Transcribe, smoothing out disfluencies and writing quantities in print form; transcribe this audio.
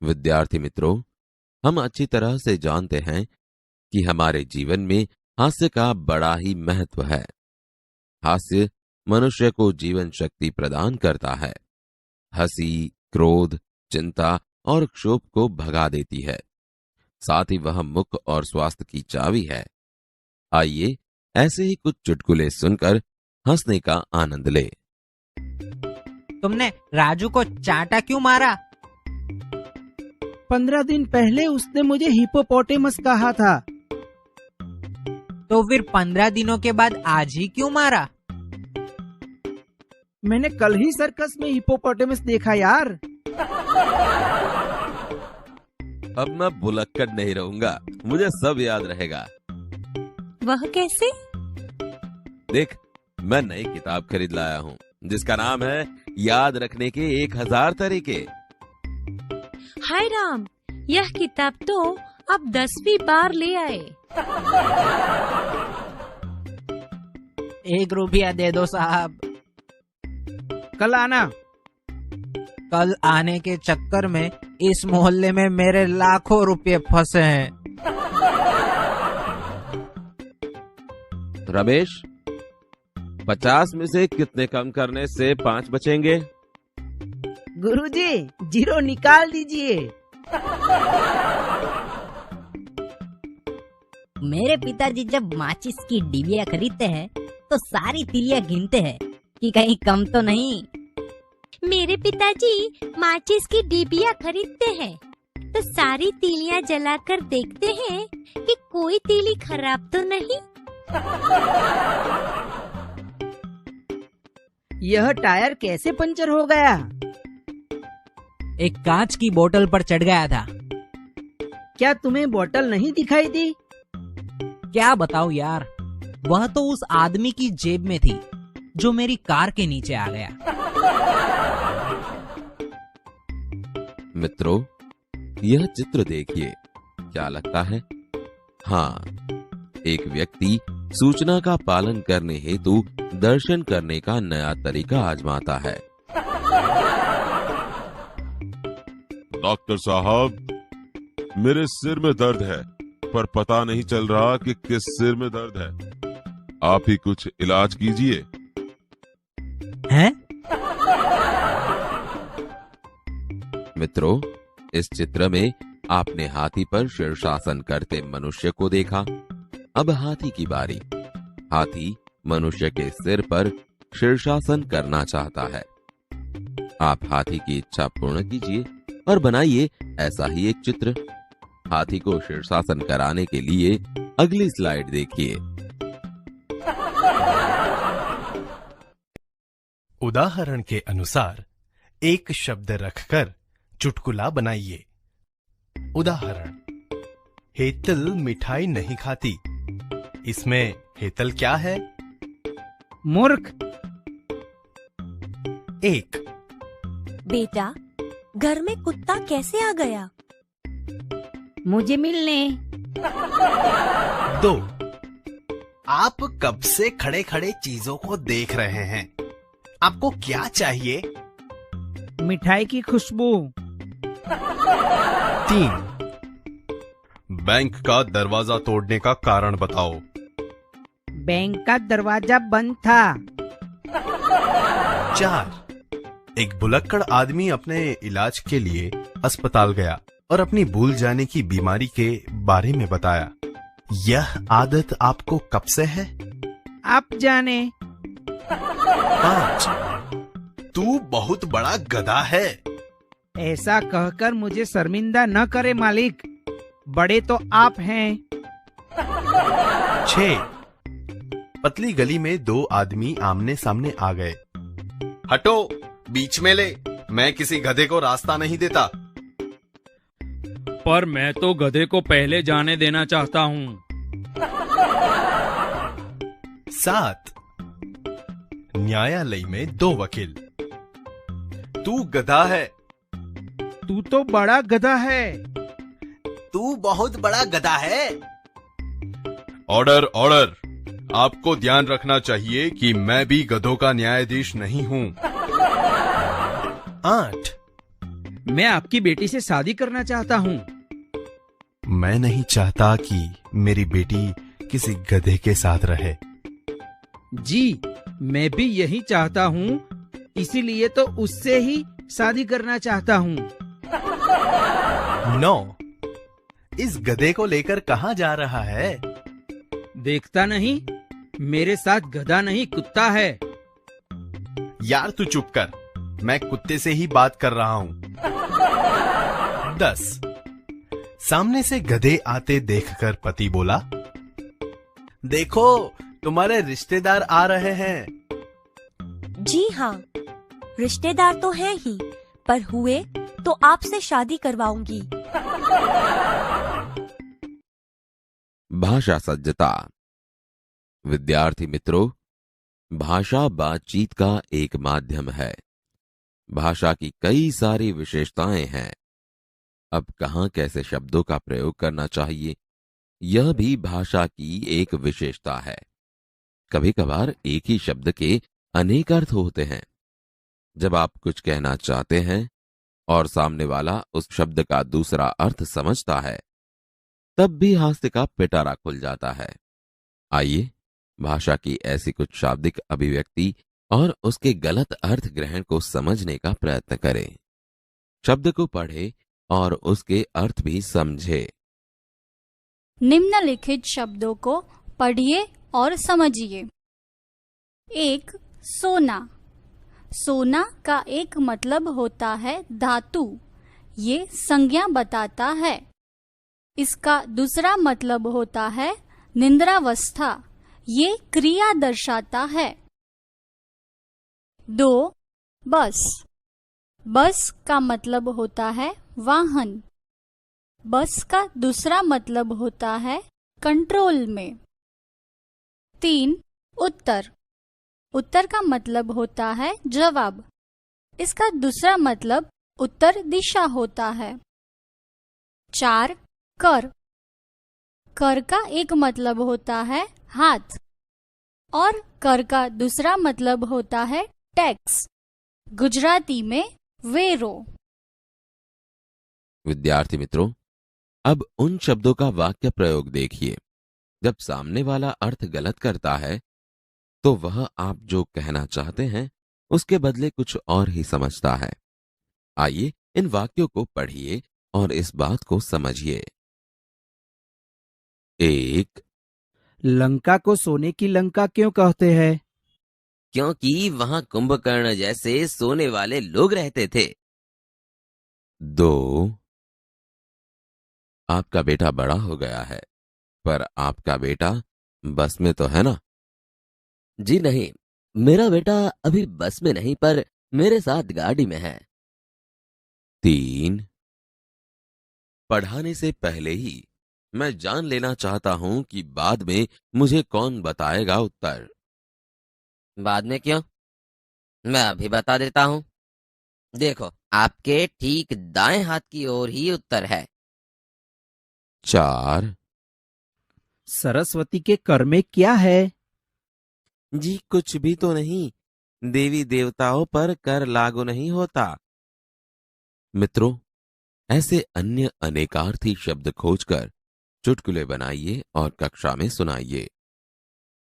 विद्यार्थी मित्रों, हम अच्छी तरह से जानते हैं कि हमारे जीवन में हास्य का बड़ा ही महत्व है। हास्य मनुष्य को जीवन शक्ति प्रदान करता है। हंसी, क्रोध, चिंता और क्षोभ को भगा देती है। साथ ही वह मुख और स्वास्थ्य की चाबी है। आइए ऐसे ही कुछ चुटकुले सुनकर हंसने का आनंद ले। तुमने राजू को चांटा क्यों मारा? 15 दिन पहले उसने मुझे हिप्पोपोटेमस कहा था। तो फिर 15 दिनों के बाद आज ही क्यों मारा? मैंने कल ही सर्कस में हिप्पोपोटेमस देखा यार। अब मैं भुलक्कड़ नहीं रहूंगा, मुझे सब याद रहेगा। वह कैसे? देख, मैं नई किताब खरीद लाया हूँ जिसका नाम है याद रखने के 1000 तरीके। हाय राम, यह किताब तो आप 10वीं बार ले आए। 1 रुपया दे दो साहब। कल आना। कल आने के चक्कर में इस मोहल्ले में मेरे लाखों रुपए फंसे हैं। रमेश, 50 में से कितने कम करने से 5 बचेंगे? गुरुजी, 0 निकाल दीजिए। मेरे पिताजी जब माचिस की डिबिया खरीदते हैं तो सारी तिलियां गिनते हैं कि कहीं कम तो नहीं। मेरे पिताजी माचिस की डिबिया खरीदते हैं तो सारी तीलियां जलाकर देखते हैं कि कोई तीली खराब तो नहीं। यह टायर कैसे पंचर हो गया? एक कांच की बोतल पर चढ़ गया था। क्या तुम्हें बोतल नहीं दिखाई दी? क्या बताऊं यार, वह तो उस आदमी की जेब में थी जो मेरी कार के नीचे आ गया। मित्रों, यह चित्र देखिए, क्या लगता है? हाँ, एक व्यक्ति सूचना का पालन करने हेतु दर्शन करने का नया तरीका आजमाता है। डॉक्टर साहब, मेरे सिर में दर्द है पर पता नहीं चल रहा कि किस सिर में दर्द है। आप ही कुछ इलाज कीजिए। हैं? मित्रों, इस चित्र में आपने हाथी पर शीर्षासन करते मनुष्य को देखा। अब हाथी की बारी। हाथी मनुष्य के सिर पर शीर्षासन करना चाहता है। आप हाथी की इच्छा पूर्ण कीजिए और बनाइए ऐसा ही एक चित्र। हाथी को शीर्षासन कराने के लिए अगली स्लाइड देखिए। उदाहरण के अनुसार एक शब्द रखकर चुटकुला बनाइए। उदाहरण: हेतल मिठाई नहीं खाती। इसमें हेतल क्या है? मूर्ख। 1, बेटा, घर में कुत्ता कैसे आ गया? मुझे मिलने। 2, आप कब से खड़े खड़े चीजों को देख रहे हैं? आपको क्या चाहिए? मिठाई की खुशबू। 3, बैंक का दरवाजा तोड़ने का कारण बताओ। बैंक का दरवाजा बंद था। 4, एक भुलक्कड़ आदमी अपने इलाज के लिए अस्पताल गया और अपनी भूल जाने की बीमारी के बारे में बताया। यह आदत आपको कब से है? आप जाने। 5, तू बहुत बड़ा गधा है। ऐसा कहकर मुझे शर्मिंदा न करे मालिक, बड़े तो आप हैं। 6, पतली गली में 2 आदमी आमने सामने आ गए। हटो, बीच में ले, मैं किसी गधे को रास्ता नहीं देता। पर मैं तो गधे को पहले जाने देना चाहता हूँ। 7, न्यायालय में 2 वकील। तू गधा है। तू तो बड़ा गधा है। तू बहुत बड़ा गधा है। Order, order. आपको ध्यान रखना चाहिए कि मैं भी गधों का न्यायाधीश नहीं हूँ। 8, मैं आपकी बेटी से शादी करना चाहता हूँ। मैं नहीं चाहता कि मेरी बेटी किसी गधे के साथ रहे। जी, मैं भी यही चाहता हूँ, इसीलिए तो उससे ही शादी करना चाहता हूँ। नो, इस गधे को लेकर कहाँ जा रहा है? देखता नहीं, मेरे साथ गधा नहीं कुत्ता है। यार तू चुप कर, मैं कुत्ते से ही बात कर रहा हूँ। 10 सामने से गधे आते देखकर पति बोला, देखो तुम्हारे रिश्तेदार आ रहे हैं। जी हाँ, रिश्तेदार तो हैं ही, पर हुए तो आपसे शादी करवाऊंगी। भाषा सज्जता। विद्यार्थी मित्रों, भाषा बातचीत का एक माध्यम है। भाषा की कई सारी विशेषताएं हैं। अब कहाँ कैसे शब्दों का प्रयोग करना चाहिए, यह भी भाषा की एक विशेषता है। कभी कभार एक ही शब्द के अनेक अर्थ होते हैं। जब आप कुछ कहना चाहते हैं और सामने वाला उस शब्द का दूसरा अर्थ समझता है, तब भी हास्य का पिटारा खुल जाता है। आइए भाषा की ऐसी कुछ शाब्दिक अभिव्यक्ति और उसके गलत अर्थ ग्रहण को समझने का प्रयत्न करें। शब्द को पढ़े और उसके अर्थ भी समझे। निम्नलिखित शब्दों को पढ़िए और समझिए। 1. सोना। सोना का एक मतलब होता है धातु, ये संज्ञा बताता है। इसका दूसरा मतलब होता है निंद्रावस्था, ये क्रिया दर्शाता है। 2. बस। बस का मतलब होता है वाहन। बस का दूसरा मतलब होता है कंट्रोल में। 3. उत्तर। उत्तर का मतलब होता है जवाब। इसका दूसरा मतलब उत्तर दिशा होता है। 4. कर। कर का एक मतलब होता है हाथ और कर का दूसरा मतलब होता है टैक्स, गुजराती में वेरो। विद्यार्थी मित्रों, अब उन शब्दों का वाक्य प्रयोग देखिए। जब सामने वाला अर्थ गलत करता है तो वह आप जो कहना चाहते हैं उसके बदले कुछ और ही समझता है। आइए इन वाक्यों को पढ़िए और इस बात को समझिए। 1. लंका को सोने की लंका क्यों कहते हैं? क्योंकि वहां कुंभकर्ण जैसे सोने वाले लोग रहते थे। 2. आपका बेटा बड़ा हो गया है, पर आपका बेटा बस में तो है ना? जी नहीं, मेरा बेटा अभी बस में नहीं पर मेरे साथ गाड़ी में है। 3. पढ़ाने से पहले ही मैं जान लेना चाहता हूं कि बाद में मुझे कौन बताएगा उत्तर। बाद में क्यों? मैं अभी बता देता हूं। देखो, आपके ठीक दाएं हाथ की ओर ही उत्तर है। 4. सरस्वती के कर में क्या है? जी कुछ भी तो नहीं, देवी देवताओं पर कर लागू नहीं होता। मित्रों, ऐसे अन्य अनेकार्थी शब्द खोजकर चुटकुले बनाइए और कक्षा में सुनाइए।